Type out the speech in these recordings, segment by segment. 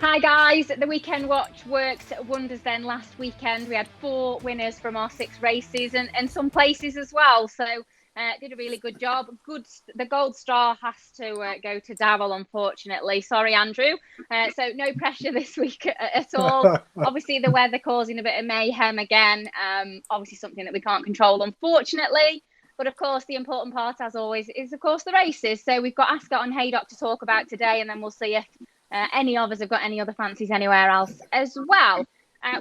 Hi guys, the Weekend Watch worked wonders then last weekend. We had 4 winners from our 6 races and some places as well. So did a really good job. The gold star has to go to Daryl, unfortunately. Sorry, Andrew. So no pressure this week at all. Obviously, the weather causing a bit of mayhem again. Obviously, something that we can't control, unfortunately. But of course, the important part, as always, is of course the races. So we've got Ascot and Haydock to talk about today, and then we'll see if any of us have got any other fancies anywhere else as well.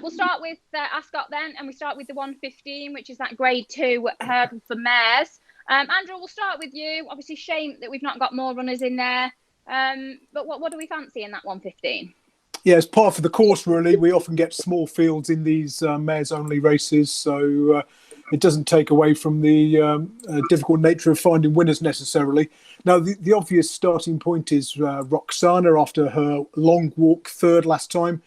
We'll start with Ascot then, and we start with the 115, which is that Grade 2 hurdle for mares. Andrew, we'll start with you. Obviously, shame that we've not got more runners in there. But what do we fancy in that 115? Yeah, it's par for the course, really. We often get small fields in these mares-only races, so it doesn't take away from the difficult nature of finding winners necessarily. Now, the obvious starting point is Roksana after her long walk third last time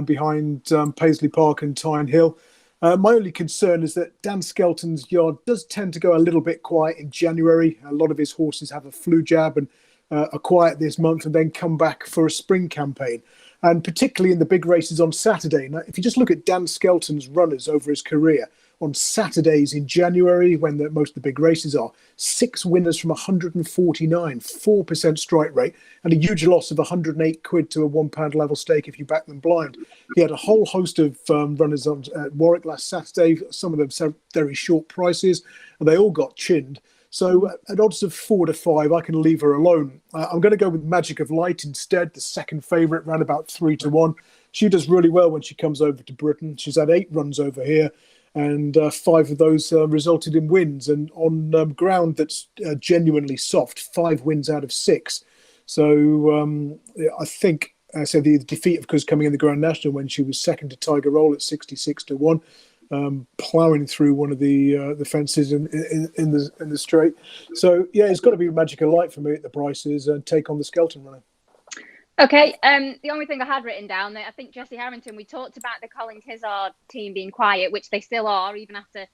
behind Paisley Park and Tyne Hill. My only concern is that Dan Skelton's yard does tend to go a little bit quiet in January. A lot of his horses have a flu jab and are quiet this month and then come back for a spring campaign. And particularly in the big races on Saturday. Now, if you just look at Dan Skelton's runners over his career, on Saturdays in January, when most of the big races are, 6 winners from 149, 4% strike rate, and a huge loss of 108 quid to a £1 level stake if you back them blind. He had a whole host of runners on at Warwick last Saturday, some of them very short prices, and they all got chinned. So at odds of 4 to 5, I can leave her alone. I'm going to go with Magic of Light instead, the second favourite, around about 3 to 1. She does really well when she comes over to Britain. She's had 8 runs over here, and 5 of those resulted in wins. And on ground that's genuinely soft, 5 wins out of 6. So I think, the defeat, of course, coming in the Grand National when she was second to Tiger Roll at 66 to 1. Ploughing through one of the fences in the straight. So yeah, it's got to be Magic of Light for me at the prices and take on the Skelton runner. Okay, the only thing I had written down there, I think Jessie Harrington, we talked about the Collins Hizzard team being quiet, which they still are even after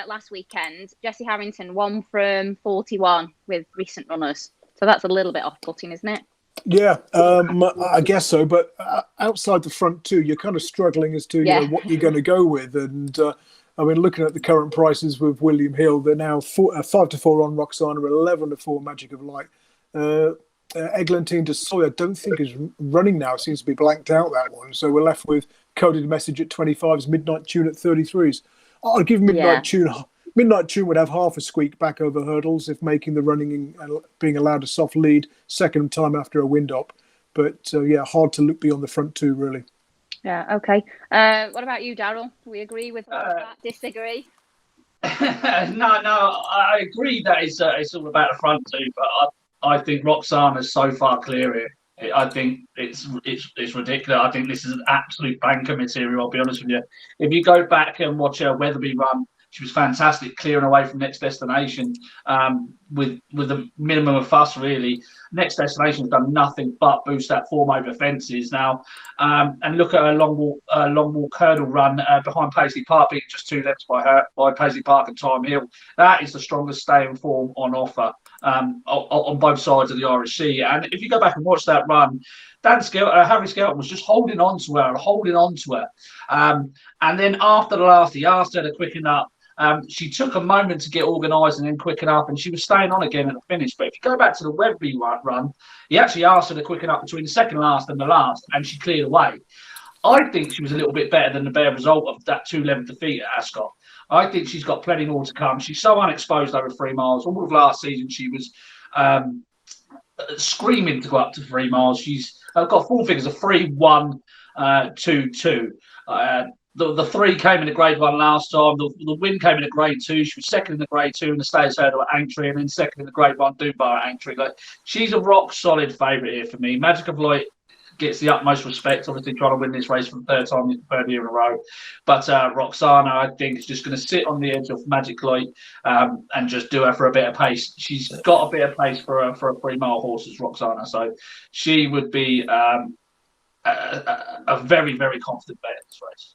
last weekend. Jessie Harrington 1 from 41 with recent runners, so that's a little bit off-putting, isn't it? Yeah, I guess so. But outside the front 2, you're kind of struggling as to what you're going to go with. And I mean, looking at the current prices with William Hill, they're now 5 to 4 on Roksana, 11 to 4 Magic of Light. Eglantine de Soy, I don't think is running now. It seems to be blanked out, that one. So we're left with Coded Message at 25s, Midnight Tune at 33s. I'll give Midnight Tune. Midnight Tune would have half a squeak back over hurdles if making the running and being allowed a soft lead second time after a wind up. But hard to look beyond the front 2, really. Yeah, okay. What about you, Daryl? We agree with that? Disagree? No, I agree that it's all about the front 2, but I think Roksana's so far clear here. I think it's ridiculous. I think this is an absolute banker material, I'll be honest with you. If you go back and watch her Weatherby run, she was fantastic, clearing away from Next Destination with a minimum of fuss, really. Next Destination has done nothing but boost that form over fences now. And look at her long walk hurdle run behind Paisley Park, being just 2 lengths by Paisley Park and Tyne Hill. That is the strongest staying form on offer on both sides of the Irish Sea. And if you go back and watch that run, Harry Skelton was just holding on to her. And then after the last, he asked her to quicken up. She took a moment to get organised and then quicken up, and she was staying on again at the finish. But if you go back to the Weatherby run, he actually asked her to quicken up between the second last and the last, and she cleared away. I think she was a little bit better than the bare result of that 2-length defeat at Ascot. I think she's got plenty more to come. She's so unexposed over 3 miles. All of last season, she was screaming to go up to 3 miles. She's got 4 figures of 3, 1, 2, 2. The 3 came in a Grade 1 last time. The win came in a Grade 2. She was second in the Grade 2 in the Stayers Hurdle at Aintree, and then second in the Grade 1 Dunbar at Aintree. She's a rock solid favourite here for me. Magic of Light gets the utmost respect, obviously trying to win this race for the third year in a row. But Roksana, I think, is just going to sit on the edge of Magic Light and just do her for a bit of pace. She's got a bit of pace for a 3-mile horse as Roksana. So she would be a very, very confident bet in this race.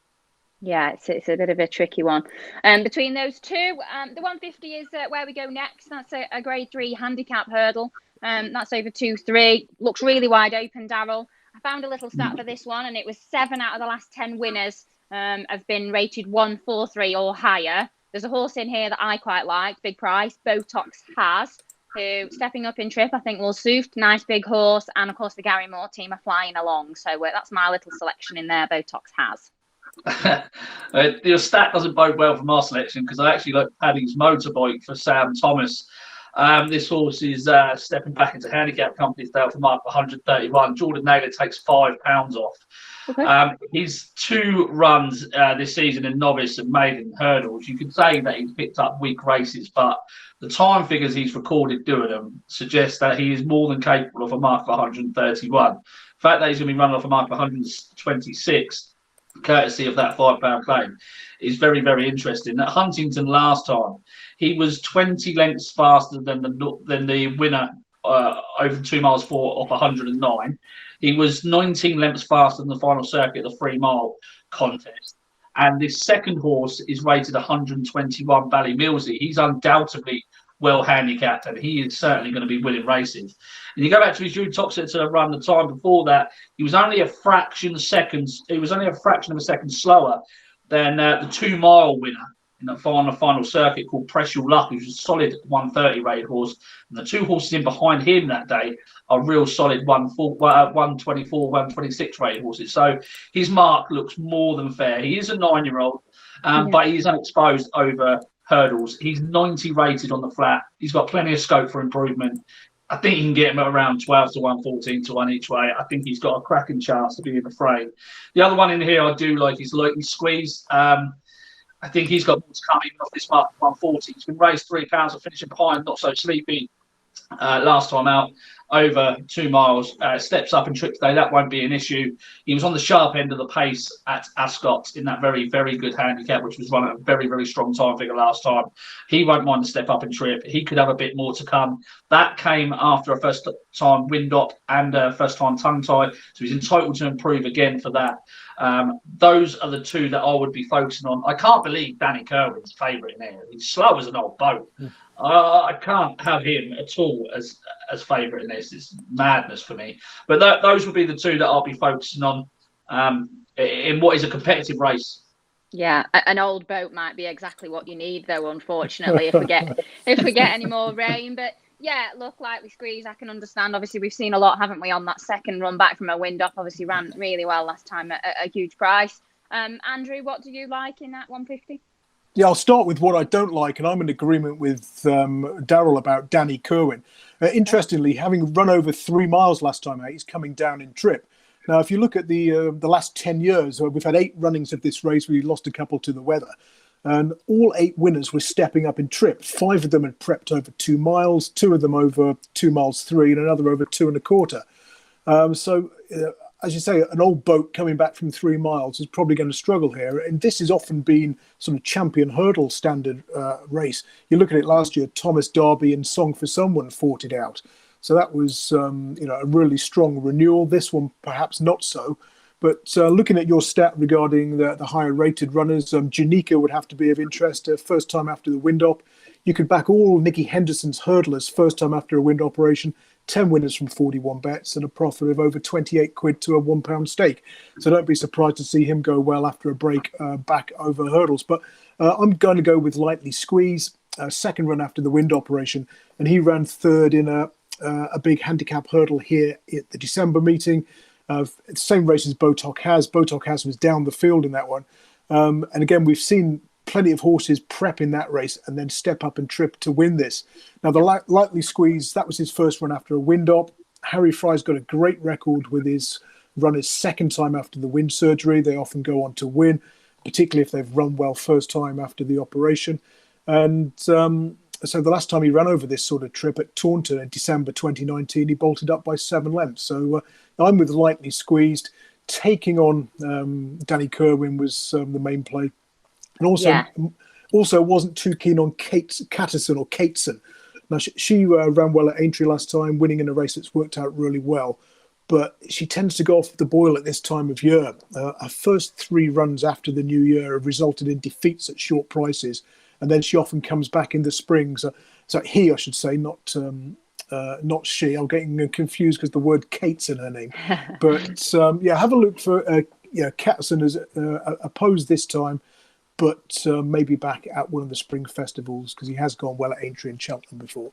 Yeah, it's a bit of a tricky one. Between those 2, the 150 is where we go next. That's a Grade 3 handicap hurdle. That's over 2-3. Looks really wide open, Daryl. I found a little stat for this one, and it was 7 out of the last 10 winners have been rated 143 or higher. There's a horse in here that I quite like, big price, Botox Has, who stepping up in trip, I think will suit. Nice big horse, and of course the Gary Moore team are flying along. So that's my little selection in there, Botox Has. Your stat doesn't bode well for my selection because I actually like Paddys Motorbike for Sam Thomas. This horse is stepping back into handicap companies now for mark 131. Jordan Naylor takes £5 off. Okay. His 2 runs this season in novice and maiden hurdles, you could say that he's picked up weak races, but the time figures he's recorded doing them suggest that he is more than capable of a mark of 131. The fact that he's going to be running off a mark of 126, courtesy of that £5 claim, is very, very interesting. At Huntington last time, he was 20 lengths faster than the winner over 2 miles 4 off 109. He was 19 lengths faster than the final circuit of the 3 mile contest. And this second horse is rated 121, Ballymilsey. He's undoubtedly well handicapped, and he is certainly going to be winning races. And you go back to his Uttoxeter run the time before that, he was only a fraction of a second slower than the 2 mile winner in the final circuit called Precious Luck, who's a solid 130 rated horse. And the 2 horses in behind him that day are real solid 124, 126 rated horses. So his mark looks more than fair. He is a 9-year-old, but he's unexposed over hurdles. He's 90 rated on the flat. He's got plenty of scope for improvement. I think you can get him at around 12 to 1, 14 to 1 each way. I think he's got a cracking chance to be in the frame. The other one in here I do like is Lightly Squeeze. I think he's got more to come even off this mark 140. He's been raised £3 for finishing behind Not So Sleepy last time out over 2 miles. Steps up in trip today, that won't be an issue. He was on the sharp end of the pace at Ascot in that very, very good handicap, which was run at a very, very strong time figure last time. He won't mind the step up in trip. He could have a bit more to come. That came after a first time wind up and a first time tongue tie, so he's entitled to improve again for that. Those are the 2 that I would be focusing on. I can't believe Danny Kerwin's favourite in there. He's slow as an old boat. I can't have him at all as favourite in this. It's madness for me. But those would be the 2 that I'll be focusing on in what is a competitive race. Yeah, an old boat might be exactly what you need, though. Unfortunately, if we get any more rain, but. Yeah, look, Lightly Squeeze, I can understand. Obviously, we've seen a lot, haven't we, on that second run back from a wind up. Obviously, ran really well last time at a huge price. Andrew, what do you like in that 150? Yeah, I'll start with what I don't like, and I'm in agreement with Daryl about Danny Kerwin. Interestingly, having run over 3 miles last time out, he's coming down in trip. Now, if you look at the last 10 years, we've had 8 runnings of this race. We lost a couple to the weather. And all 8 winners were stepping up in trip. 5 of them had prepped over 2 miles, 2 of them over 2 miles 3, and another over 2 1/4. So, as you say, an old boat coming back from 3 miles is probably going to struggle here. And this has often been sort of champion hurdle standard race. You look at it last year, Thomas Darby and Song for Someone fought it out. So that was, a really strong renewal. This one, perhaps not so. But looking at your stat regarding the higher rated runners, Janika would have to be of interest. First time after the wind op. You could back all Nicky Henderson's hurdlers first time after a wind operation. 10 winners from 41 bets and a profit of over 28 quid to a £1 stake. So don't be surprised to see him go well after a break back over hurdles. But I'm going to go with Lightly Squeeze, second run after the wind operation. And he ran 3rd in a big handicap hurdle here at the December meeting. Same race as Botox Has. Botox Has was down the field in that one. And again, we've seen plenty of horses prep in that race and then step up and trip to win this. Now, the Lightly Squeeze, that was his first run after a wind op. Harry Fry's got a great record with his runners second time after the wind surgery. They often go on to win, particularly if they've run well first time after the operation. And so the last time he ran over this sort of trip at Taunton in December 2019, he bolted up by 7 lengths. So I'm with Lightly Squeezed. Taking on Danny Kerwin was the main play. And also wasn't too keen on Caterson. Now, she ran well at Aintree last time, winning in a race that's worked out really well. But she tends to go off the boil at this time of year. Her first 3 runs after the new year have resulted in defeats at short prices. And then she often comes back in the spring. So he, I should say, not not she. I'm getting confused because the word Kate's in her name. But have a look for Catson as opposed this time, but maybe back at one of the spring festivals because he has gone well at Aintree and Cheltenham before.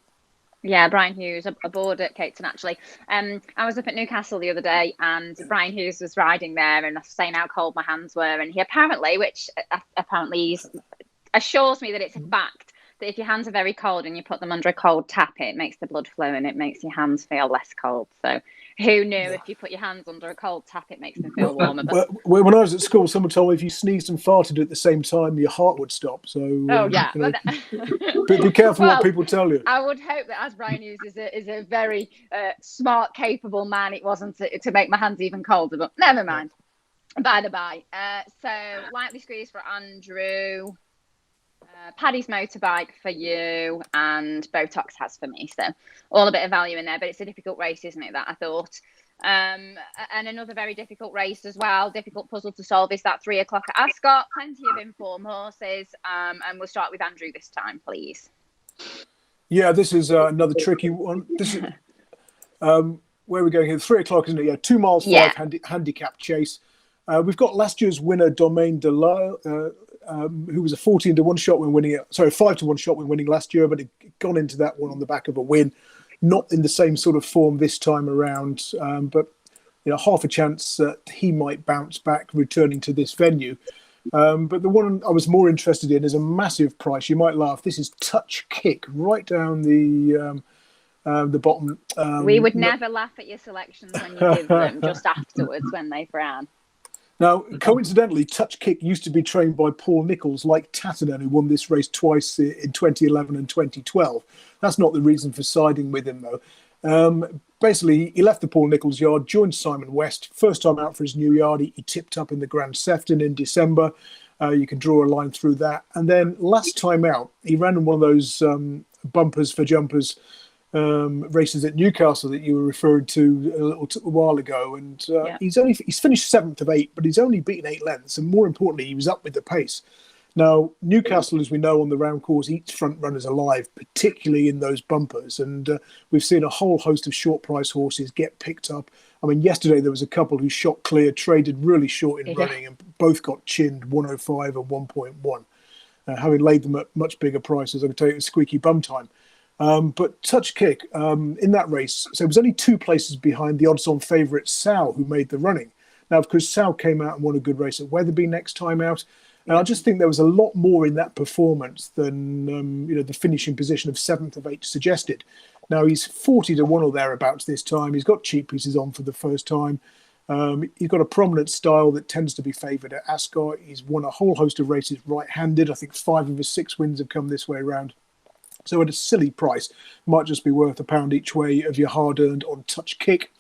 Yeah, Brian Hughes aboard at Capeton actually. I was up at Newcastle the other day, and Brian Hughes was riding there, and I was saying how cold my hands were, and he apparently assures me that it's a fact that if your hands are very cold and you put them under a cold tap, it makes the blood flow and it makes your hands feel less cold. So who knew if you put your hands under a cold tap, it makes them feel warmer. But when I was at school, someone told me if you sneezed and farted at the same time, your heart would stop. So be careful what people tell you. I would hope that as Brian Hughes is a very smart, capable man, it wasn't to make my hands even colder, but never mind. By the by. So lightly squeezed for Andrew. Paddys Motorbike for you, and Botox has for me. So all a bit of value in there, but it's a difficult race, isn't it, that I thought. And another very difficult race as well, difficult puzzle to solve, is that 3 o'clock at Ascot. Plenty of informed horses, and we'll start with Andrew this time, please. Yeah, this is another tricky one. This is where are we going here? 3 o'clock, isn't it? Yeah, 2 miles 5 handicap chase. We've got last year's winner, Domaine de Lisle, who was a 14-to-1 shot when winning it. Sorry, 5-to-1 shot when winning last year, but it gone into that one on the back of a win. Not in the same sort of form this time around, but half a chance that he might bounce back returning to this venue. But the one I was more interested in is a massive price. You might laugh. This is Touch Kick, right down the bottom. We would never laugh at your selections when you give them, just afterwards when they frown. Now, coincidentally, Touch Kick used to be trained by Paul Nicholls, like Tatterdon, who won this race twice in 2011 and 2012. That's not the reason for siding with him, though. Basically, he left the Paul Nicholls yard, joined Simon West. First time out for his new yard, he tipped up in the Grand Sefton in December. You can draw a line through that. And then last time out, he ran in one of those bumpers for jumpers races at Newcastle that you were referring to a little while ago, and he's finished 7th of 8, but he's only beaten 8 lengths, and more importantly, he was up with the pace. Now, Newcastle, as we know, on the round course, eats front runners alive, particularly in those bumpers, and we've seen a whole host of short price horses get picked up. I mean, yesterday there was a couple who shot clear, traded really short in running, and both got chinned 105 and 1.1, having laid them at much bigger prices. I can tell you it was squeaky bum time. But Touch Kick, in that race, so it was only 2 places behind the odds-on favourite Sal, who made the running. Now, of course, Sal came out and won a good race at Wetherby next time out. And I just think there was a lot more in that performance than, the finishing position of 7th of 8 suggested. Now, he's 40-to-1 or thereabouts this time. He's got cheap pieces on for the first time. He's got a prominent style that tends to be favoured at Ascot. He's won a whole host of races right-handed. I think 5 of his 6 wins have come this way around. So at a silly price, might just be worth £1 each way of your hard-earned on Touch Kick.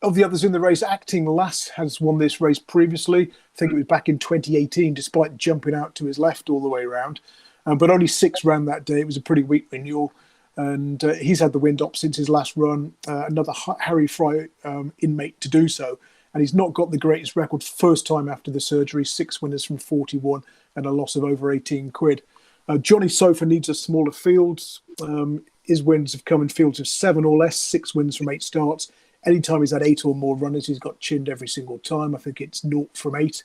Of the others in the race, Acting Lass has won this race previously. I think it was back in 2018, despite jumping out to his left all the way around. But only 6 ran that day. It was a pretty weak renewal. And he's had the wind up since his last run. Another Harry Fry inmate to do so. And he's not got the greatest record first time after the surgery. 6 winners from 41 and a loss of over 18 quid. Johnny Sofa needs a smaller field. His wins have come in fields of 7 or less, 6 wins from 8 starts. Anytime he's had 8 or more runners, he's got chinned every single time. I think it's 0 from 8.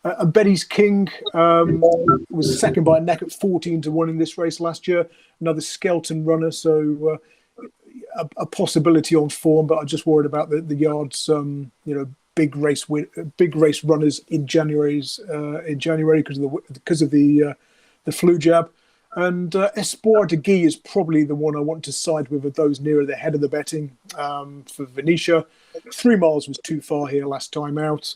And Betty's King was second by a neck at 14-to-1 in this race last year. Another Skelton runner, so a possibility on form, but I'm just worried about the yards. Big race runners in January because of the flu jab. And Espoir de Guy is probably the one I want to side with of those nearer the head of the betting for Venetia. 3 miles was too far here last time out.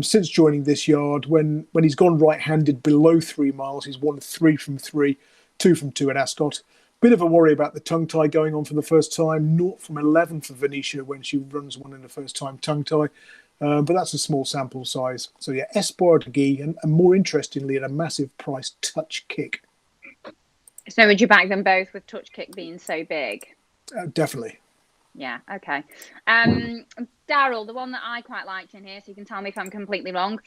Since joining this yard, when he's gone right-handed below 3 miles, he's won 3 from 3, 2 from 2 at Ascot. Bit of a worry about the tongue tie going on for the first time. 0 from 11 for Venetia when she runs one in the first time tongue tie. But that's a small sample size. So yeah, Espoir de Guy, and more interestingly, at a massive price, Touch Kick. So would you back them both with Touch Kick being so big? Definitely. Yeah, okay. Daryl, the one that I quite liked in here, so you can tell me if I'm completely wrong,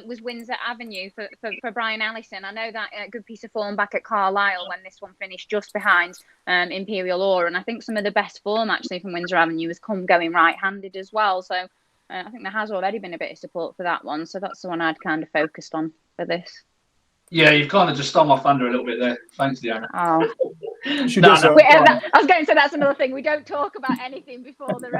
was Windsor Avenue for Brian Ellison. I know that a good piece of form back at Carlisle when this one finished just behind Imperial Ore, and I think some of the best form actually from Windsor Avenue has come going right-handed as well. So I think there has already been a bit of support for that one. So that's the one I'd kind of focused on for this. Yeah, you've kind of just stole my thunder a little bit there. Thanks, Leonna. Oh. She does that. I was going to say that's another thing. We don't talk about anything before this,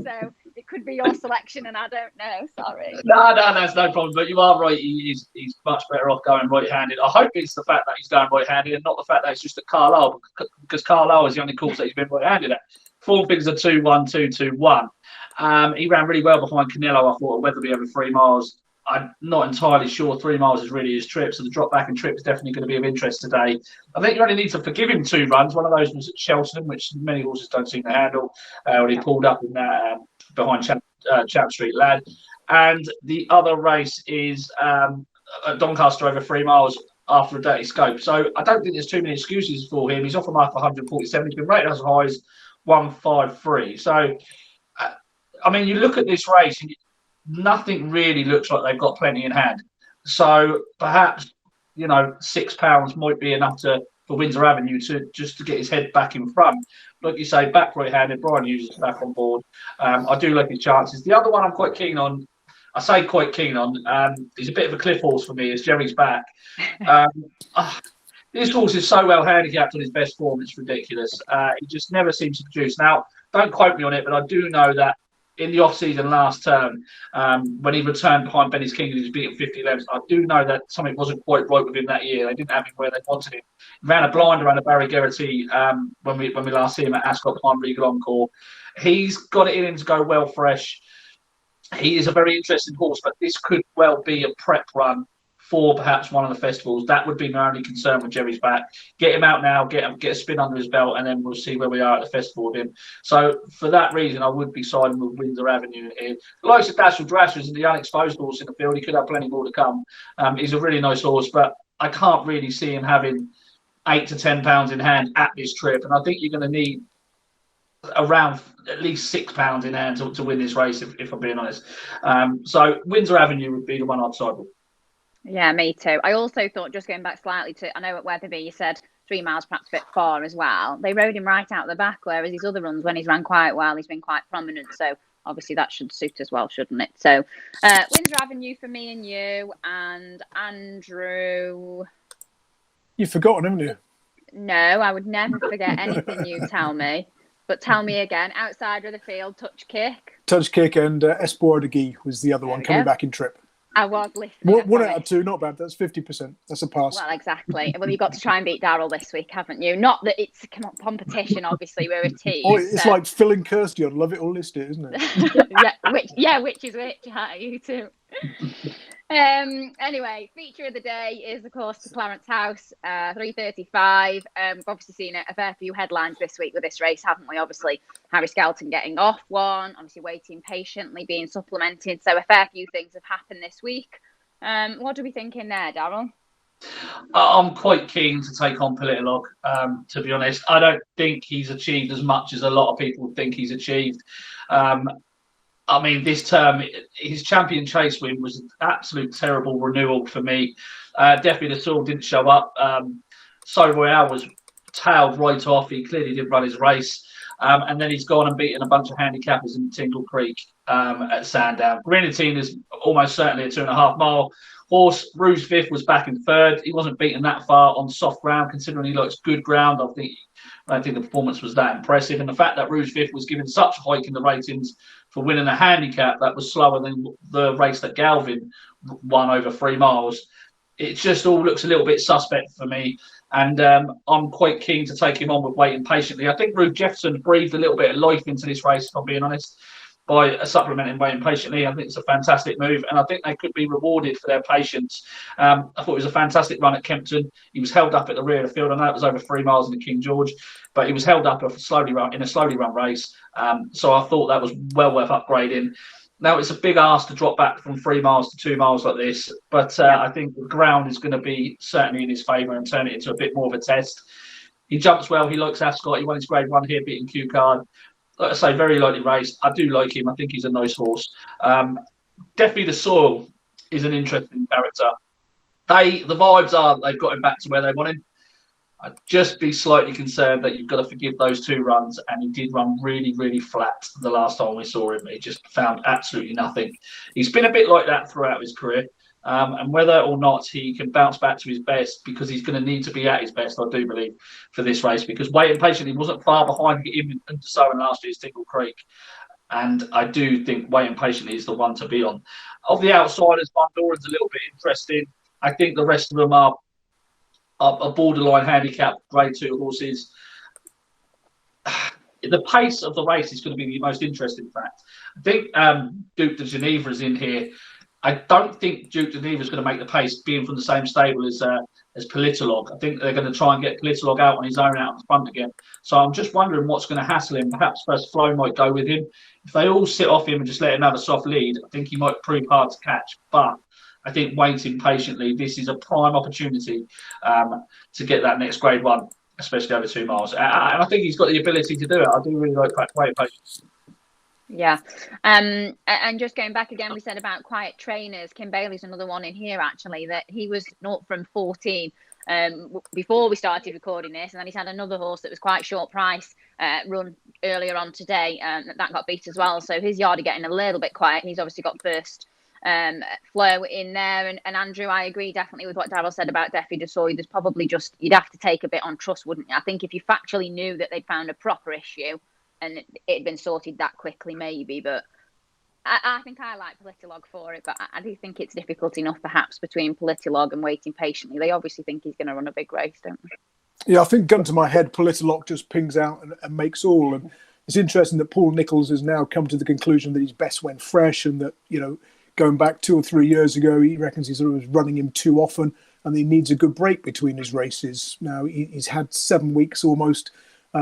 so it could be your selection, and I don't know. Sorry. No, that's no problem. But you are right. He's much better off going right-handed. I hope it's the fact that he's going right-handed and not the fact that it's just at Carlisle, because Carlisle is the only course that he's been right-handed at. Form figures are 2-1, 2-2-1. He ran really well behind Canelo, I thought, at Weatherby over 3 miles. I'm not entirely sure 3 miles is really his trip, so the drop back and trip is definitely going to be of interest today. I think you only need to forgive him 2 runs. One of those was at Cheltenham, which many horses don't seem to handle, when he pulled up in that behind Chap Street Lad. And the other race is at Doncaster over 3 miles after a dirty scope. So I don't think there's too many excuses for him. He's off a mark for 147. He's been rated as high as 153. So, I mean, you look at this race and nothing really looks like they've got plenty in hand. So perhaps, £6 might be enough for Windsor Avenue to get his head back in front. Like you say, back right-handed, Brian Hughes is back on board. I do like his chances. The other one I'm quite keen on, I say quite keen on, he's a bit of a cliff horse for me, is Jerry's Back. This horse is so well handicapped on his best form, it's ridiculous. He just never seems to produce. Now, don't quote me on it, but I do know that in the off-season last term, when he returned behind Benny's King and he was beating 50 lengths, I do know that something wasn't quite right with him that year. They didn't have him where they wanted him. He ran a blind around a Barry Geraghty when we last see him at Ascot behind Regal Encore. He's got it in him to go well fresh. He is a very interesting horse, but this could well be a prep run for perhaps one of the festivals. That would be my only concern with Jerry's Back. Get him out now, get a spin under his belt, and then we'll see where we are at the festival with him. So for that reason, I would be siding with Windsor Avenue here. The likes of Dashel Drashers and the unexposed horse in the field, he could have plenty more to come. He's a really nice horse, but I can't really see him having £8 to £10 in hand at this trip. And I think you're going to need around at least £6 in hand to win this race, if I'm being honest. So Windsor Avenue would be the one I'd side with. Yeah, me too. I also thought, just going back slightly to, I know at Weatherby you said 3 miles perhaps a bit far as well. They rode him right out the back, whereas his other runs, when he's ran quite well, he's been quite prominent. So obviously that should suit as well, shouldn't it? So Windsor Avenue for me and you, and Andrew. You've forgotten, haven't you? No, I would never forget anything you tell me. But tell me again, outside of the field, Touch Kick. Touch Kick and Espoir de Guy was the other one coming back in trip. I was listening. One out of 2, not bad. That's 50%. That's a pass. Well, exactly. Well, you've got to try and beat Daryl this week, haven't you? Not that it's a competition, obviously. We're a team. Oh, it's like Phil and Kirsty on Love It or List It, isn't it? Which is which? You two. Anyway, feature of the day is, of course, the Clarence House, 3:35. We've obviously seen a fair few headlines this week with this race, haven't we? Obviously, Harry Skelton getting off one, obviously waiting patiently, being supplemented. So a fair few things have happened this week. What do we think in there, Daryl? I'm quite keen to take on Politolog, to be honest. I don't think he's achieved as much as a lot of people think he's achieved. I mean, this term, his champion chase win was an absolute terrible renewal for me. Definitely the Soul didn't show up. So Royale was tailed right off. He clearly didn't run his race. And then he's gone and beaten a bunch of handicappers in Tingle Creek at Sandown. Grenadine is almost certainly a 2.5 mile horse. Rouge Fifth was back in third. He wasn't beaten that far on soft ground, considering he likes good ground. I don't think the performance was that impressive. And the fact that Rouge Fifth was given such a hike in the ratings for winning a handicap that was slower than the race that Galvin won over 3 miles, it just all looks a little bit suspect for me. And I'm quite keen to take him on with waiting patiently. I think Ruth Jefferson breathed a little bit of life into this race, if I'm being honest, by supplementing waiting patiently. I think it's a fantastic move, and I think they could be rewarded for their patience. I thought it was a fantastic run at Kempton. He was held up at the rear of the field. I know it was over 3 miles in the King George, but he was held up in a slowly run race. So I thought that was well worth upgrading. Now, it's a big ask to drop back from 3 miles to 2 miles like this, but I think the ground is going to be certainly in his favour and turn it into a bit more of a test. He jumps well. He likes Ascot. He won his grade 1 here, beating Q Card. like I say, very lightly raced. I do like him. I think he's a nice horse. Definitely the soil is an interesting character. The vibes are they've got him back to where they want him. I'd just be slightly concerned that you've got to forgive those 2 runs, and he did run really, really flat the last time we saw him. He just found absolutely nothing. He's been a bit like that throughout his career, and whether or not he can bounce back to his best, because he's going to need to be at his best, I do believe, for this race, because Waiting Patiently wasn't far behind him into Sowen last year's Tingle Creek. And I do think Waiting Patiently is the one to be on. Of the outsiders, Bundoran's a little bit interesting. I think the rest of them are borderline handicap grade 2 horses. The pace of the race is going to be the most interesting fact. I think Duke de Geneva is in here. I don't think Duke de Geneva is going to make the pace, being from the same stable as Politolog. I think they're going to try and get Politolog out on his own, out in front again. So I'm just wondering what's going to hassle him. Perhaps First Flow might go with him. If they all sit off him and just let him have a soft lead, I think he might prove hard to catch. But I think Waiting Patiently, this is a prime opportunity to get that next grade 1, especially over 2 miles. And I think he's got the ability to do it. I do really like Waiting Patiently. Yeah. And just going back again, we said about quiet trainers. Kim Bailey's another one in here, actually, that he was 0 from 14 before we started recording this. And then he's had another horse that was quite short price run earlier on today. That got beat as well. So his yard are getting a little bit quiet. He's obviously got First Flow in there. And Andrew, I agree definitely with what Daryl said about Defi de Soy. There's probably just, you'd have to take a bit on trust, wouldn't you? I think if you factually knew that they'd found a proper issue and it had been sorted that quickly, maybe. But I think I like Politolog for it. But I do think it's difficult enough, perhaps, between Politolog and Waiting Patiently. They obviously think he's going to run a big race, don't they? Yeah, I think gun to my head, Politolog just pings out and makes all. And it's interesting that Paul Nicholls has now come to the conclusion that he's best when fresh, and that, you know, going back 2 or 3 years ago, he reckons he's sort of running him too often and he needs a good break between his races. Now, he's had 7 weeks almost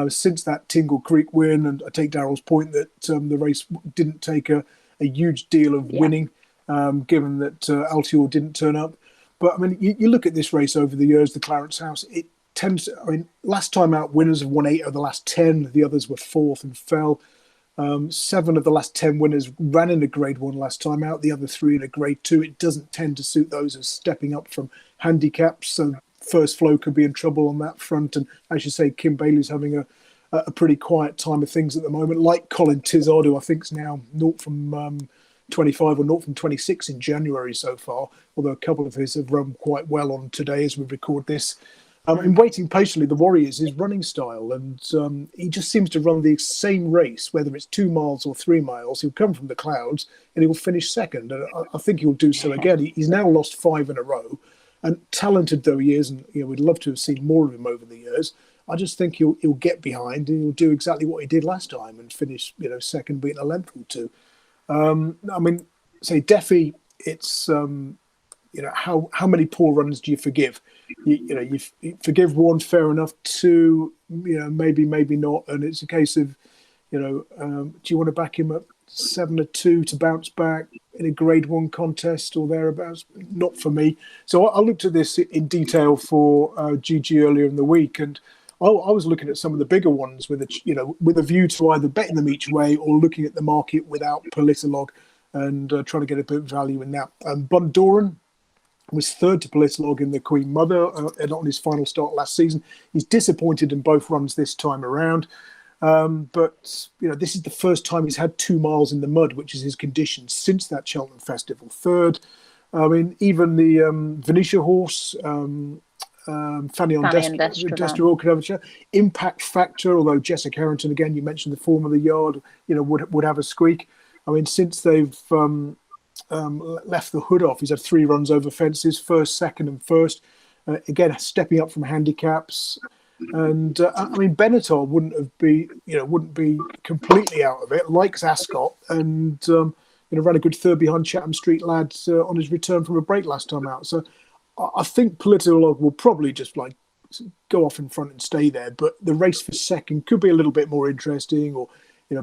since that Tingle Creek win, and I take Daryl's point that the race didn't take a huge deal of winning, given that Altior didn't turn up. But I mean, you look at this race over the years, the Clarence House, it tends to, I mean, last time out winners have won 8 of the last 10, the others were 4th and fell. 7 of the last 10 winners ran in a grade 1 last time out, the other 3 in a grade 2. It doesn't tend to suit those as stepping up from handicaps, so First Flow could be in trouble on that front. And as you say, Kim Bailey's having a pretty quiet time of things at the moment, like Colin Tizard, who I think is now 0 from 25 or 0 from 26 in January so far, although a couple of his have run quite well on today as we record this. In Waiting Patiently, the Warriors, his running style, and he just seems to run the same race, whether it's 2 miles or 3 miles. He'll come from the clouds and he will finish second. And I think he'll do so again. He's now lost 5 in a row. And talented though he is, and we'd love to have seen more of him over the years, I just think he'll get behind and he'll do exactly what he did last time and finish, second, beating a length or 2. I mean, say Defi, it's how many poor runs do you forgive? You forgive 1, fair enough. 2, maybe not, and it's a case of, do you want to back him up 7 or 2 to bounce back in a grade 1 contest or thereabouts? Not for me. So I looked at this in detail for GG earlier in the week, and I was looking at some of the bigger ones with a view to either betting them each way or looking at the market without Politolog and trying to get a bit of value in that. Bundoran was 3rd to Politolog in the Queen Mother and on his final start last season. He's disappointed in both runs this time around. But this is the first time he's had 2 miles in the mud, which is his condition, since that Cheltenham Festival. 3rd. I mean, even the Venetia horse, Fanny on Destra could have a shot. Impact Factor, although Jessica Harrington, again, you mentioned the form of the yard, would have a squeak. I mean, since they've left the hood off, he's had 3 runs over fences, 1st, 2nd and 1st. Again, stepping up from handicaps. And I mean, Benatar wouldn't be completely out of it. Likes Ascot, and ran a good 3rd behind Chatham Street Lads on his return from a break last time out. So I think Politolog will probably just go off in front and stay there. But the race for second could be a little bit more interesting, or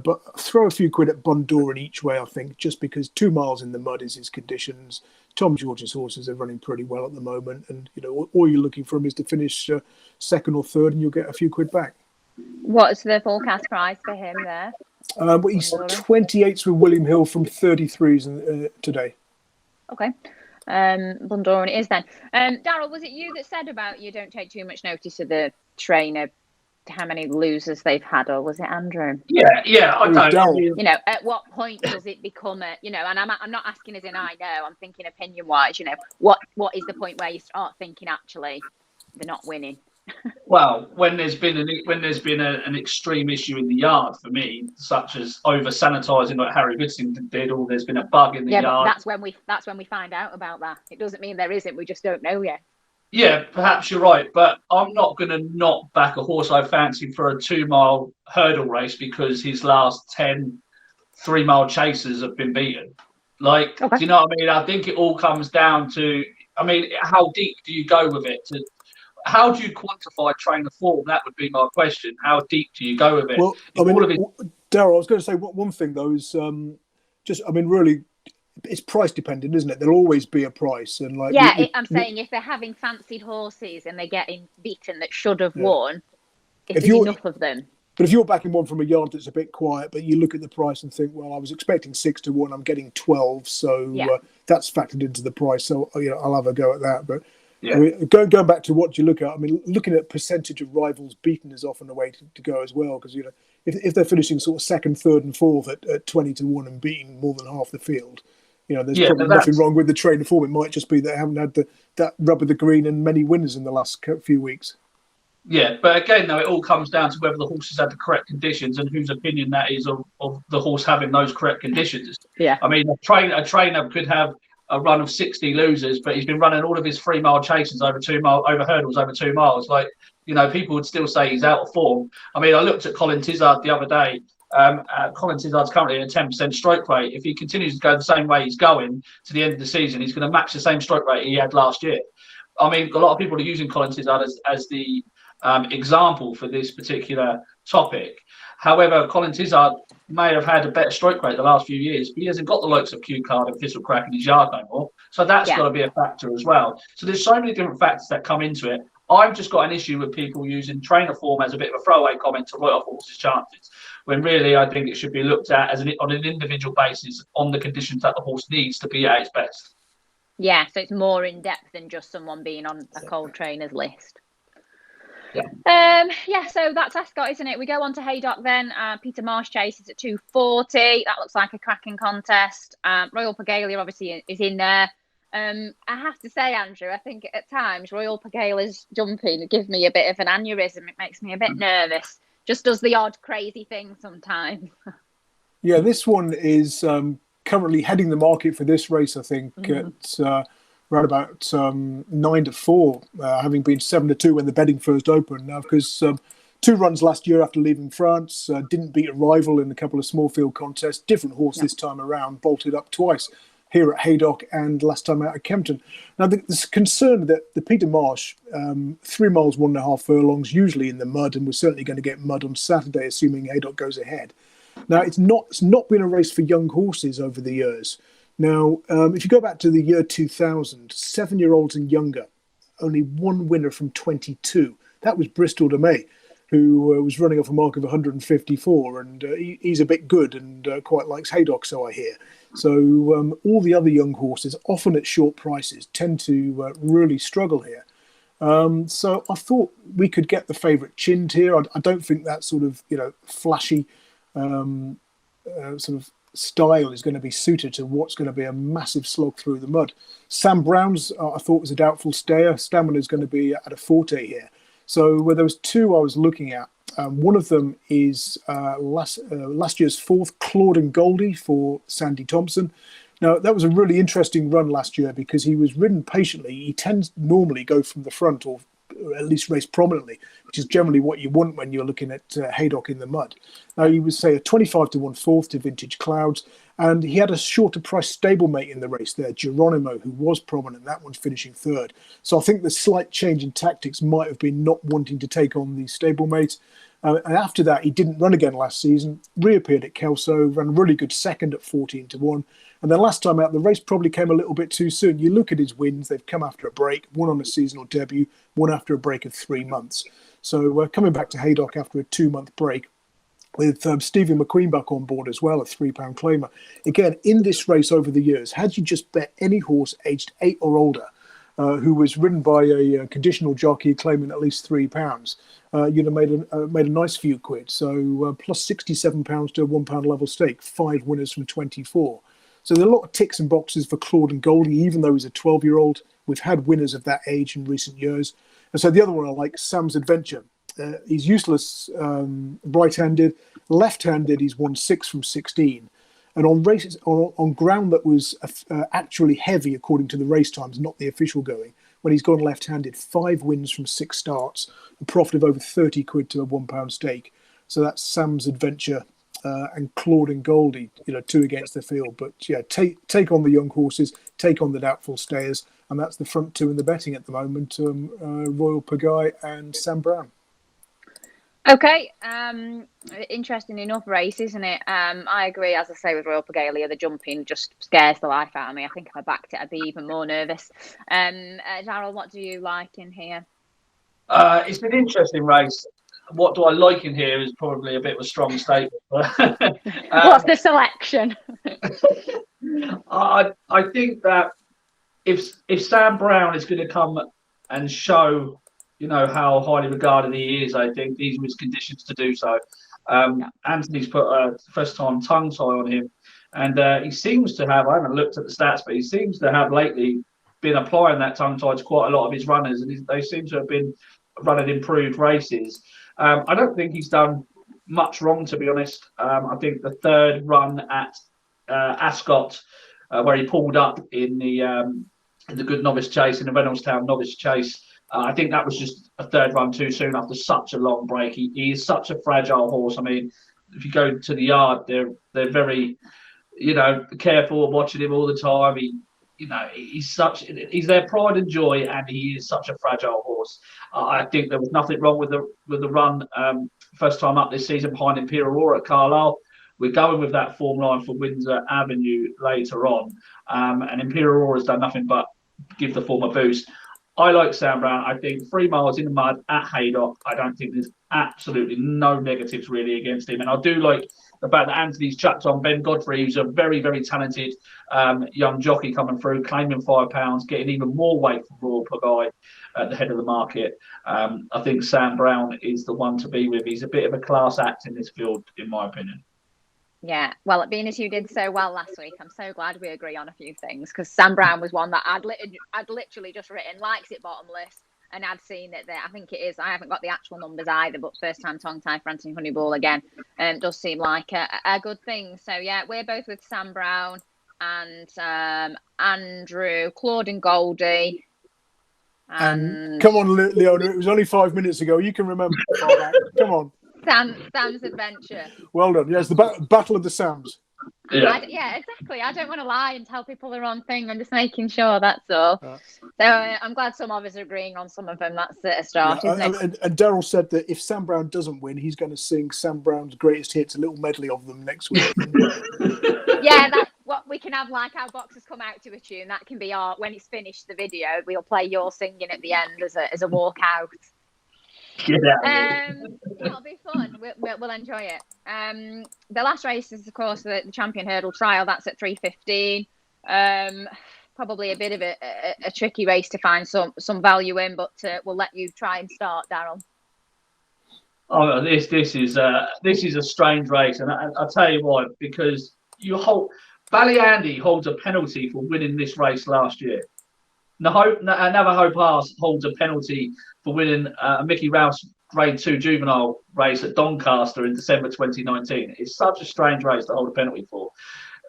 but throw a few quid at Bundoran each way, I think, just because 2 miles in the mud is his conditions. Tom George's horses are running pretty well at the moment, and all you're looking for him is to finish 2nd or 3rd, and you'll get a few quid back. What's the forecast price for him there? But he's 28s with William Hill from 33s today. Okay. Bundoran it is then. Daryl, was it you that said about you don't take too much notice of the trainer, how many losers they've had, or was it Andrew? Yeah, I don't. You know, at what point does it become a, you know, and I'm not asking as in I know, I'm thinking opinion wise, you know, what is the point where you start thinking actually they're not winning? Well, when there's been an extreme issue in the yard for me, such as over sanitising like Harry Goodson did, or there's been a bug in the yard. But that's when we find out about that. It doesn't mean there isn't. We just don't know yet. Yeah, perhaps you're right, but I'm not going to not back a horse I fancy for a 2-mile hurdle race because his last 10 3-mile chasers have been beaten. Like, Do you know what I mean? I think it all comes down to, I mean, how deep do you go with it? How do you quantify trainer form? That would be my question. How deep do you go with it? Well, I mean, Daryl, I was going to say one thing though is really, it's price dependent, isn't it? There'll always be a price, and like I'm saying if they're having fancied horses and they're getting beaten that should have won, if there's enough of them. But if you're backing one from a yard that's a bit quiet, but you look at the price and think, well, I was expecting 6 to 1, I'm getting 12, so that's factored into the price. So I'll have a go at that, but. Yeah. I mean, going back to what you look at, I mean, looking at percentage of rivals beaten is often a way to go as well, because if they're finishing sort of second, third, and fourth at 20 to 1 and beating more than half the field, there's probably nothing wrong with the trainer form. It might just be they haven't had that rub of the green and many winners in the last few weeks. Yeah, but again, though, it all comes down to whether the horse has had the correct conditions and whose opinion that is of the horse having those correct conditions. Yeah, I mean, a trainer could have a run of 60 losers, but he's been running all of his 3-mile chases over hurdles over 2 miles. Like, people would still say he's out of form. I mean, I looked at Colin Tizzard the other day. Colin Tizzard's currently in a 10% stroke rate. If he continues to go the same way he's going to the end of the season, he's going to match the same stroke rate he had last year. I mean, a lot of people are using Colin Tizzard as the example for this particular topic. However, Colin Tizzard may have had a better stroke rate the last few years, but he hasn't got the likes of Q Card and Thistlecrack in his yard no more. So that's got to be a factor as well. So there's so many different factors that come into it. I've just got an issue with people using trainer form as a bit of a throwaway comment to write off horses' chances, when really I think it should be looked at on an individual basis on the conditions that the horse needs to be at its best. Yeah, so it's more in depth than just someone being on a cold trainer's list. So that's Ascot, isn't it? We go on to Haydock then. Peter Marsh Chase is at 240. That looks like a cracking contest. Royal Pagalia obviously is in there. I have to say, Andrew, I think at times Royal Pagalia's jumping gives me a bit of an aneurysm. It makes me a bit nervous. Just does the odd crazy thing sometimes. Yeah, this one is currently heading the market for this race, I think. It's around about 9 to 4, having been 7 to 2 when the betting first opened. Now, because 2 runs last year after leaving France, didn't beat a rival in a couple of small field contests. Different horse this time around, bolted up twice here at Haydock and last time out at Kempton. Now, there's concern that the Peter Marsh, 3 miles, 1.5 furlongs, usually in the mud, and we're certainly going to get mud on Saturday, assuming Haydock goes ahead. Now, it's not been a race for young horses over the years. Now, if you go back to the year 2000, 7-year-olds and younger, only 1 winner from 22. That was Bristol de May, who was running off a mark of 154, and he's a bit good and quite likes Haydock, so I hear. So all the other young horses, often at short prices, tend to really struggle here. So I thought we could get the favourite chinned here. I don't think that sort of flashy sort of style is going to be suited to what's going to be a massive slog through the mud. Sam Brown's I thought was a doubtful stayer. Stamina is going to be at a forte here. So there was 2 I was looking at. One of them is last year's 4th, Claude and Goldie for Sandy Thompson. Now, that was a really interesting run last year because he was ridden patiently. He tends to normally go from the front or at least race prominently, which is generally what you want when you're looking at Haydock in the mud. Now, he was, say, a 25 to 1/4 to Vintage Clouds, and he had a shorter price stablemate in the race there, Geronimo, who was prominent. That one's finishing 3rd. So I think the slight change in tactics might have been not wanting to take on the stablemate. And after that, he didn't run again last season, reappeared at Kelso, ran a really good 2nd at 14 to 1, And then last time out, the race probably came a little bit too soon. You look at his wins; they've come after a break, one on a seasonal debut, one after a break of 3 months. So coming back to Haydock after a 2-month break, with Stevie McQueen on board as well, a £3 claimer. Again, in this race over the years, had you just bet any horse aged 8 or older who was ridden by a conditional jockey claiming at least £3, you'd have made a nice few quid. So plus £67 to a £1 level stake, 5 winners from 24. So there are a lot of ticks and boxes for Claude and Goldie, even though he's a 12-year-old. We've had winners of that age in recent years. And so the other one I like, Sam's Adventure. He's useless right-handed. Left-handed, he's won 6 from 16. And on races on ground that was actually heavy according to the race times, not the official going, when he's gone left-handed, 5 wins from 6 starts, a profit of over 30 quid to a £1 stake. So that's Sam's Adventure and Claude and Goldie, 2 against the field. But yeah, take on the young horses, take on the doubtful stayers, and that's the front 2 in the betting at the moment, Royal Pagaille and Sam Brown. Okay, interesting enough race, isn't it? I agree, as I say, with Royal Pagaille, the jumping just scares the life out of me. I think if I backed it, I'd be even more nervous. Daryl, what do you like in here? It's an interesting race. What do I like in here is probably a bit of a strong statement. What's the selection? I think that if Sam Brown is going to come and show, how highly regarded he is, I think these are his conditions to do so. Anthony's put a first-time tongue tie on him, and he seems to have, I haven't looked at the stats, but he seems to have lately been applying that tongue tie to quite a lot of his runners, and they seem to have been running improved races. I don't think he's done much wrong, to be honest. I think the third run at Ascot, where he pulled up in the good novice chase, in the Reynoldstown novice chase, I think that was just a third run too soon after such a long break. He is such a fragile horse. I mean, if you go to the yard, they're very, careful of watching him all the time. He's their pride and joy, and he is such a fragile horse. I think there was nothing wrong with the run first time up this season behind Imperial Roar at Carlisle. We're going with that form line for Windsor Avenue later on, and Imperial Roar has done nothing but give the form a boost. I like Sam Brown. I think 3 miles in the mud at Haydock, I don't think there's absolutely no negatives really against him. And I do like the fact that Anthony's chucked on Ben Godfrey, who's a very, very talented young jockey coming through, claiming £5, getting even more weight from Royal Pagaille at the head of the market. I think Sam Brown is the one to be with. He's a bit of a class act in this field, in my opinion. Yeah, well, being as you did so well last week, I'm so glad we agree on a few things, because Sam Brown was one that I'd literally just written, likes it bottomless, and I'd seen it there. I think it is. I haven't got the actual numbers either, but first time tongue tie for Anthony Honeyball again does seem like a good thing. So yeah, we're both with Sam Brown and Andrew, Claude and Goldie. And come on, Leonna, it was only 5 minutes ago. You can remember. Come on. Sam's Adventure. Well done. Yes, the battle of the Sams. Yeah, exactly. I don't want to lie and tell people the wrong thing. I'm just making sure, that's all. So I'm glad some of us are agreeing on some of them. That's a start, isn't it? And Daryl said that if Sam Brown doesn't win, he's going to sing Sam Brown's greatest hits, a little medley of them next week. Yeah, that's what we can have, like our boxes come out to a tune. That can be our, when it's finished, the video, we'll play your singing at the end as a walkout. It'll be fun. We'll enjoy it. The last race is, of course, the Champion Hurdle Trial. That's at 3:15. Probably a bit of a tricky race to find some value in, but we'll let you try and start, Daryl. Oh, this is a strange race, and I'll tell you why. Because Ballyandy holds a penalty for winning this race last year. Navajo Pass holds a penalty for winning a Mickey Rouse Grade 2 juvenile race at Doncaster in December 2019. It's such a strange race to hold a penalty for.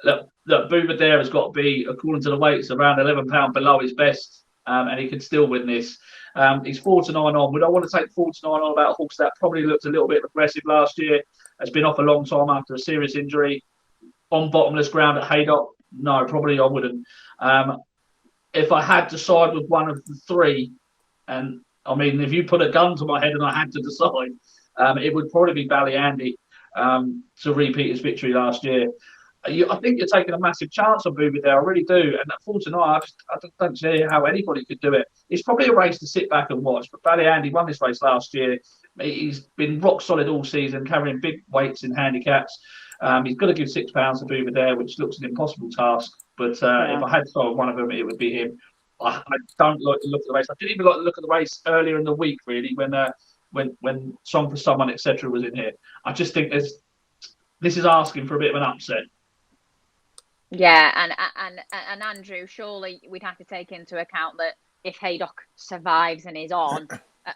Look, Bouvedere has got to be, according to the weights, around £11 below his best, and he could still win this. He's 4-9 on. Would I want to take 4-9 on about a horse that probably looked a little bit aggressive last year? Has been off a long time after a serious injury. On bottomless ground at Haydock? No, probably I wouldn't. If I had to side with one of the three, and I mean, if you put a gun to my head and I had to decide, it would probably be Ballyandy to repeat his victory last year. I think you're taking a massive chance on Booby there. I really do. And for tonight, I just don't see how anybody could do it. It's probably a race to sit back and watch. But Bally Andy won this race last year. He's been rock solid all season, carrying big weights in handicaps. He's got to give £6 to Booby there, which looks an impossible task. But if I had to start one of them, it would be him. I don't like the look of the race. I didn't even like the look of the race earlier in the week, really, when Song for Someone, etc., was in here. I just think this is asking for a bit of an upset. Yeah, and Andrew, surely we'd have to take into account that if Haydock survives and is on,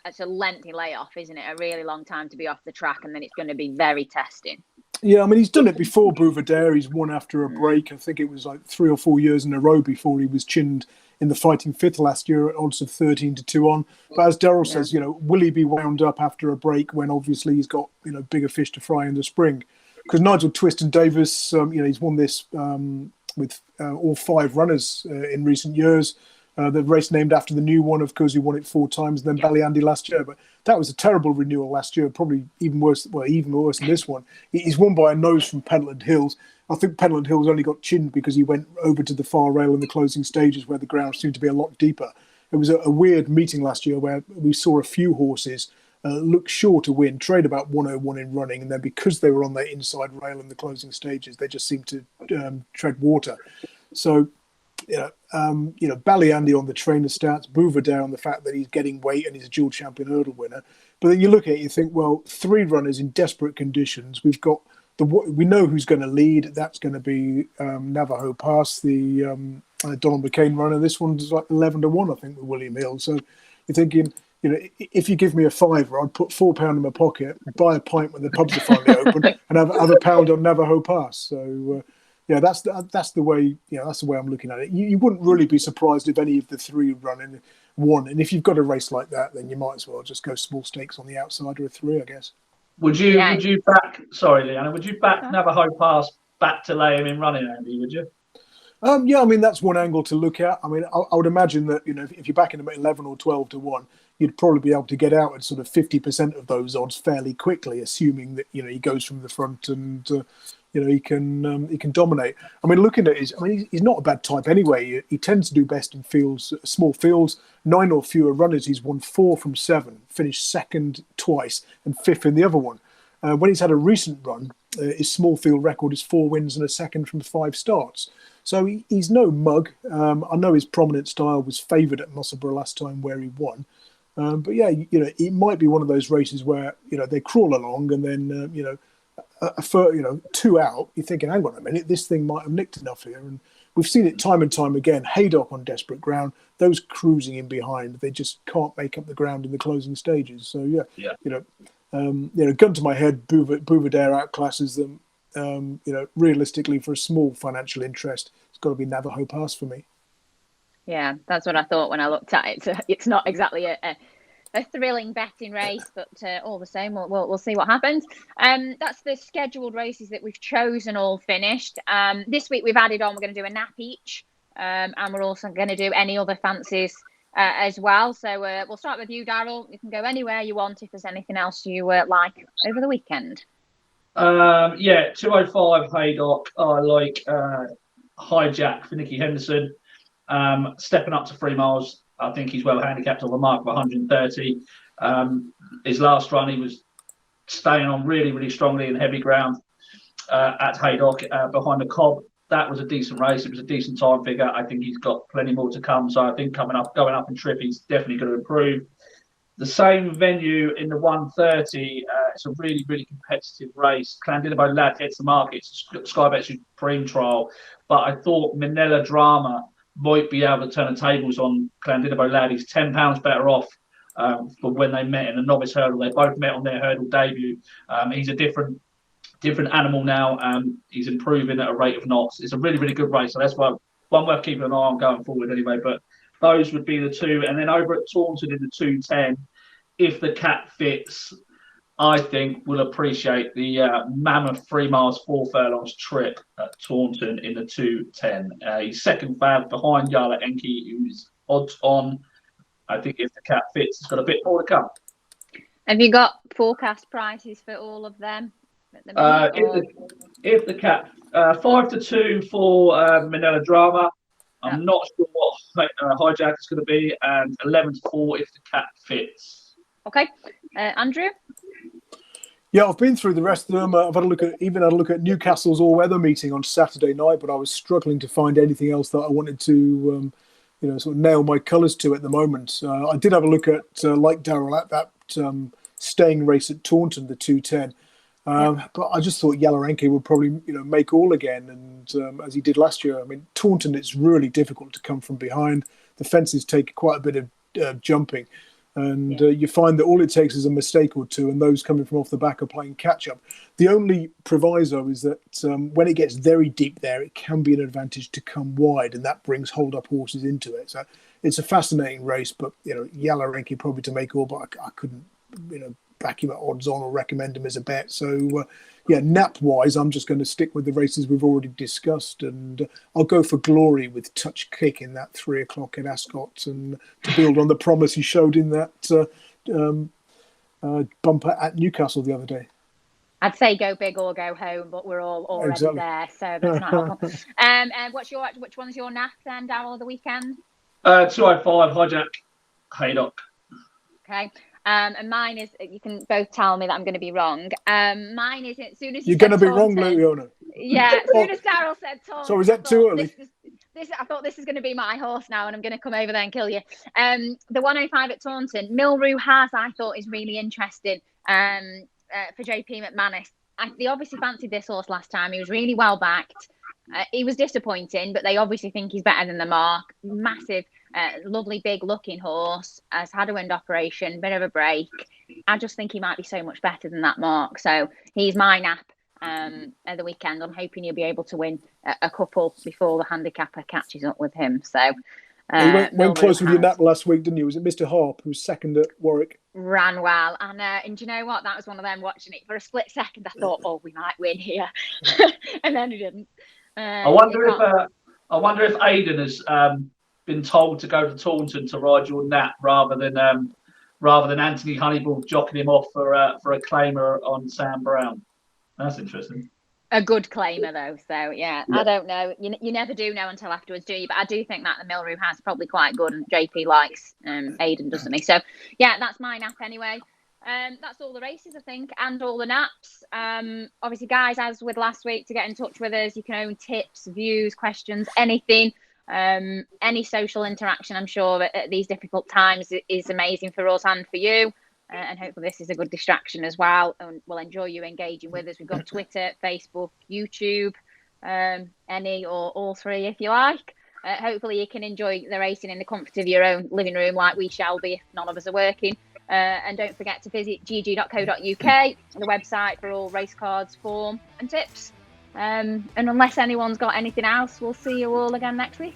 it's a lengthy layoff, isn't it? A really long time to be off the track, and then it's going to be very testing. Yeah, I mean, he's done it before, Bouvardere. He's won after a break. I think it was like 3 or 4 years in a row before he was chinned in the Fighting Fifth last year at odds of 13-2 on. But as Daryl says, will he be wound up after a break when obviously he's got, bigger fish to fry in the spring? Because Nigel Twiston Davis, he's won this with all 5 runners in recent years. The race named after the new one, of course, he won it 4 times, and then Bally Andy last year. But that was a terrible renewal last year, probably even worse than this one. He's won by a nose from Pentland Hills. I think Pentland Hills only got chinned because he went over to the far rail in the closing stages where the ground seemed to be a lot deeper. It was a weird meeting last year where we saw a few horses look sure to win, trade about 101 in running, and then because they were on their inside rail in the closing stages, they just seemed to tread water. So, Bally Andy on the trainer stats, Bouvardere on the fact that he's getting weight and he's a dual champion hurdle winner. But then you look at it, you think, well, 3 runners in desperate conditions. We've got we know who's going to lead. That's going to be Navajo Pass, the Donald McCain runner. This one's like 11-1, I think, with William Hill. So you're thinking, if you give me a fiver, I'd put £4 in my pocket, buy a pint when the pubs are finally open, and have a pound on Navajo Pass. So. That's the way. That's the way I'm looking at it. You wouldn't really be surprised if any of the 3 running won. And if you've got a race like that, then you might as well just go small stakes on the outside of 3, I guess. Would you back? Sorry, Leanna. Would you back Navajo Pass back to lay him in running, Andy? Would you? I mean that's one angle to look at. I mean, I would imagine that if you're backing him at 11 or 12-1, you'd probably be able to get out at sort of 50% of those odds fairly quickly, assuming that he goes from the front and. He can dominate. I mean, looking at he's not a bad type anyway. He tends to do best in fields, small fields, 9 or fewer runners. He's won 4 from 7, finished second twice and 5th in the other one. When he's had a recent run, his small field record is 4 wins and a second from 5 starts. So he's no mug. I know his prominent style was favoured at Musselburgh last time where he won. But yeah, it might be one of those races where, they crawl along and then, for 2 out, you're thinking, hang on a minute, this thing might have nicked enough here. And we've seen it time and time again. Haydock on desperate ground, those cruising in behind, they just can't make up the ground in the closing stages. So gun to my head, Bouvardere outclasses them. Realistically, for a small financial interest, it's got to be Navajo Pass for me. Yeah, that's what I thought when I looked at it. So it's not exactly a thrilling betting race, but all the same, we'll see what happens. That's the scheduled races that we've chosen all finished. This week we've added on, we're going to do a nap each, and we're also going to do any other fancies as well. So we'll start with you, Daryl. You can go anywhere you want if there's anything else you like over the weekend. 205 Haydock. I like Hijack for Nicky Henderson. Stepping up to 3 miles. I think he's well handicapped on the mark of 130. His last run, he was staying on really, really strongly in heavy ground at Haydock behind the Cobb. That was a decent race. It was a decent time figure. I think he's got plenty more to come. So I think going up in trip, he's definitely going to improve. The same venue in the 130, it's a really, really competitive race. Clandidabo Lad hits the market. It's Sky Bet Supreme trial. But I thought Manila Drama might be able to turn the tables on Clandidabo Lad. He's £10 better off for when they met in a novice hurdle. They both met on their hurdle debut. He's a different animal now. He's improving at a rate of knots. It's a really, really good race. So that's one worth keeping an eye on going forward anyway. But those would be the 2. And then over at Taunton in the 210, if the cat fits, I think we'll appreciate the mammoth 3 miles 4 furlongs trip at Taunton in the 210. He's second fab behind Yala Enki, who's odds on. I think if the cat fits, it's got a bit more to come. Have you got forecast prices for all of them at the minute? If the cat 5-2 for Manila Drama. I'm not sure what Hijack is going to be, and 11-4 if the cat fits. Okay, Andrew. Yeah, I've been through the rest of them. I've had a look at Newcastle's all-weather meeting on Saturday night, but I was struggling to find anything else that I wanted to, sort of nail my colours to at the moment. I did have a look at, like Daryl, at that staying race at Taunton, the 210. But I just thought Yalarenki would probably, make all again, and as he did last year. I mean, Taunton, it's really difficult to come from behind. The fences take quite a bit of jumping, and you find that all it takes is a mistake or two, and those coming from off the back are playing catch up. The only proviso is that when it gets very deep there, it can be an advantage to come wide, and that brings hold up horses into it. So it's a fascinating race, but Yalarenki probably to make all, but I couldn't, back him at odds on or recommend him as a bet. So, nap wise, I'm just going to stick with the races we've already discussed, and I'll go for Glory with Touch Kick in that 3 o'clock at Ascot, and to build on the promise he showed in that bumper at Newcastle the other day. I'd say go big or go home, but we're all already there, so that's not helpful. And which one's your nap then, Daryl, of the weekend? 205 Hijack Haydock. Okay. And mine is, you can both tell me that I'm going to be wrong. Mine is, as soon as you're going to be wrong, Leonna. Yeah, as soon as Daryl said Taunton. So is that too early? I thought this is going to be my horse now, and I'm going to come over there and kill you. The 105 at Taunton, Milreu Has, I thought is really interesting for JP McManus. They obviously fancied this horse last time. He was really well backed. He was disappointing, but they obviously think he's better than the mark. Massive, lovely, big looking horse. Has had a wind operation, bit of a break. I just think he might be so much better than that mark. So he's my nap at the weekend. I'm hoping he'll be able to win a couple before the handicapper catches up with him. So you went close with your nap last week, didn't you? Was it Mr. Harp, who was second at Warwick? Ran well, and do you know what? That was one of them watching it for a split second. I thought, oh, we might win here, and then he didn't. I wonder if Aidan has been told to go to Taunton to ride your nap rather than Anthony Honeyball jockeying him off for a claimer on Sam Brown. That's interesting. A good claimer though, so yeah. I don't know. You never do know until afterwards, do you? But I do think that the Milreu Has probably quite good, and JP likes Aidan, doesn't he? So yeah, that's my nap anyway. That's all the races, I think, and all the naps. Obviously, guys, as with last week, to get in touch with us, you can own tips, views, questions, anything. Any social interaction, I'm sure, at these difficult times is amazing for us and for you. And hopefully this is a good distraction as well. And we'll enjoy you engaging with us. We've got Twitter, Facebook, YouTube, any or all three if you like. Hopefully you can enjoy the racing in the comfort of your own living room like we shall be if none of us are working. And don't forget to visit GG.CO.UK, the website for all race cards, form and tips. And unless anyone's got anything else, we'll see you all again next week.